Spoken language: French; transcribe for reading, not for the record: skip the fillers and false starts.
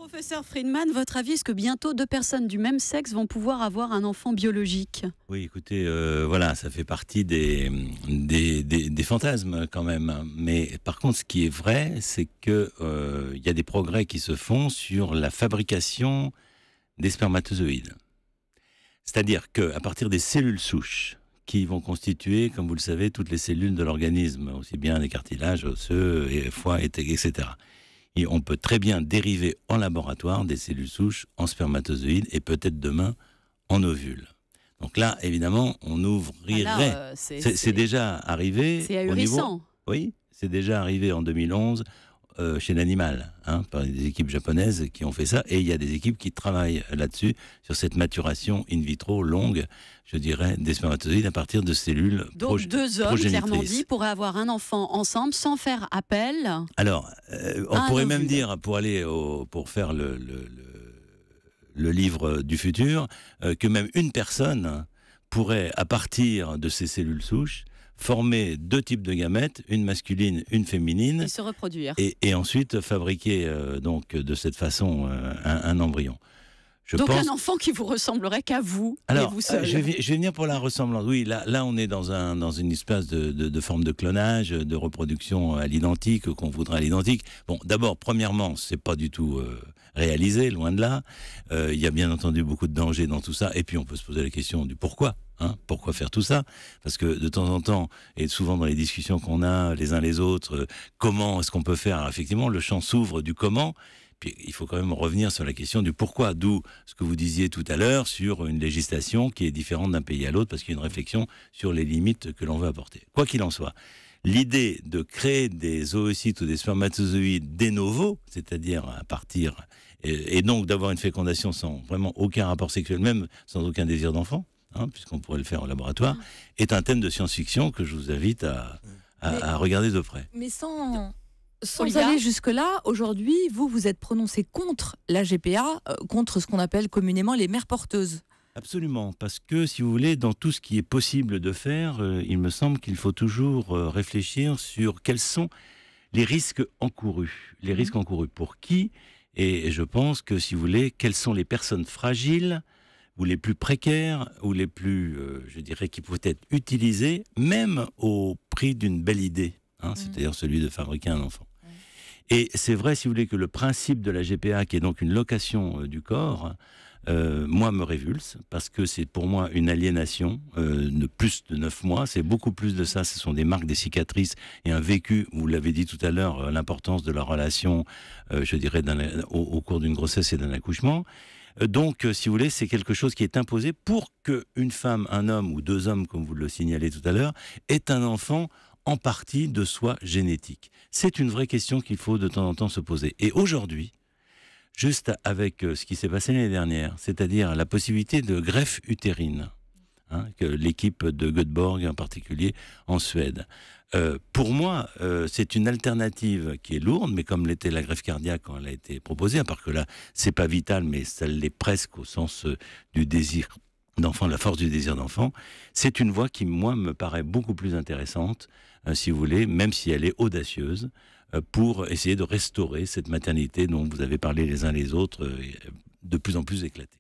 Professeur Friedman, votre avis, est-ce que bientôt deux personnes du même sexe vont pouvoir avoir un enfant biologique? Oui, écoutez, voilà, ça fait partie des fantasmes quand même. Mais par contre, ce qui est vrai, c'est que il y a des progrès qui se font sur la fabrication des spermatozoïdes. C'est-à-dire qu'à partir des cellules souches, qui vont constituer, comme vous le savez, toutes les cellules de l'organisme, aussi bien les cartilages osseux, et foie, etc. Et on peut très bien dériver en laboratoire des cellules souches en spermatozoïdes et peut-être demain en ovules. Donc là, évidemment, on ouvrirait. C'est déjà arrivé. C'est ahurissant. Oui, c'est déjà arrivé en 2011 chez l'animal, par des équipes japonaises qui ont fait ça. Et il y a des équipes qui travaillent là-dessus, sur cette maturation in vitro longue, je dirais, des spermatozoïdes à partir de cellules Donc deux hommes, clairement dit, pourraient avoir un enfant ensemble sans faire appel. Alors, on pourrait même dire, pour faire le livre du futur, que même une personne pourrait, à partir de ces cellules souches, former deux types de gamètes, une masculine, une féminine, et se reproduire. Et ensuite fabriquer donc de cette façon un embryon. Donc un enfant qui vous ressemblerait qu'à vous, alors, et vous seul. Je vais venir pour la ressemblance. Oui, là on est dans une espèce de forme de clonage, de reproduction à l'identique, qu'on voudrait à l'identique. Bon, d'abord, premièrement, c'est pas du tout réalisé, loin de là. Il y a bien entendu beaucoup de dangers dans tout ça. Et puis on peut se poser la question du pourquoi. Pourquoi faire tout ça? Parce que de temps en temps, et souvent dans les discussions qu'on a les uns les autres, comment est-ce qu'on peut faire? Alors, effectivement, le champ s'ouvre du comment. Puis il faut quand même revenir sur la question du pourquoi, d'où ce que vous disiez tout à l'heure sur une législation qui est différente d'un pays à l'autre, parce qu'il y a une réflexion sur les limites que l'on veut apporter. Quoi qu'il en soit, l'idée de créer des oocytes ou des spermatozoïdes de novo, c'est-à-dire à partir, et donc d'avoir une fécondation sans vraiment aucun rapport sexuel, même sans aucun désir d'enfant, puisqu'on pourrait le faire au laboratoire, est un thème de science-fiction que je vous invite à regarder de près. Mais sans aller jusque-là, aujourd'hui, vous êtes prononcé contre la GPA, contre ce qu'on appelle communément les mères porteuses. Absolument, parce que, si vous voulez, dans tout ce qui est possible de faire, il me semble qu'il faut toujours réfléchir sur quels sont les risques encourus. Les risques encourus pour qui? Et je pense que, si vous voulez, quelles sont les personnes fragiles ou les plus précaires, ou les plus, je dirais, qui peuvent être utilisées, même au prix d'une belle idée, c'est-à-dire celui de fabriquer un enfant. Et c'est vrai, si vous voulez, que le principe de la GPA, qui est donc une location du corps, moi, me révulse, parce que c'est pour moi une aliénation de plus de 9 mois. C'est beaucoup plus de ça. Ce sont des marques, des cicatrices et un vécu. Vous l'avez dit tout à l'heure, l'importance de la relation, je dirais, au cours d'une grossesse et d'un accouchement. Donc, si vous voulez, c'est quelque chose qui est imposé pour qu'une femme, un homme ou deux hommes, comme vous le signalez tout à l'heure, ait un enfant en partie de soi génétique. C'est une vraie question qu'il faut de temps en temps se poser. Et aujourd'hui, juste avec ce qui s'est passé l'année dernière, c'est-à-dire la possibilité de greffe utérine, que l'équipe de Göteborg en particulier en Suède. Pour moi, c'est une alternative qui est lourde, mais comme l'était la greffe cardiaque quand elle a été proposée, à part que là, c'est pas vital, mais ça l'est presque au sens du désir d'enfant, la force du désir d'enfant. C'est une voie qui, moi, me paraît beaucoup plus intéressante, si vous voulez, même si elle est audacieuse, pour essayer de restaurer cette maternité dont vous avez parlé les uns les autres, de plus en plus éclatée.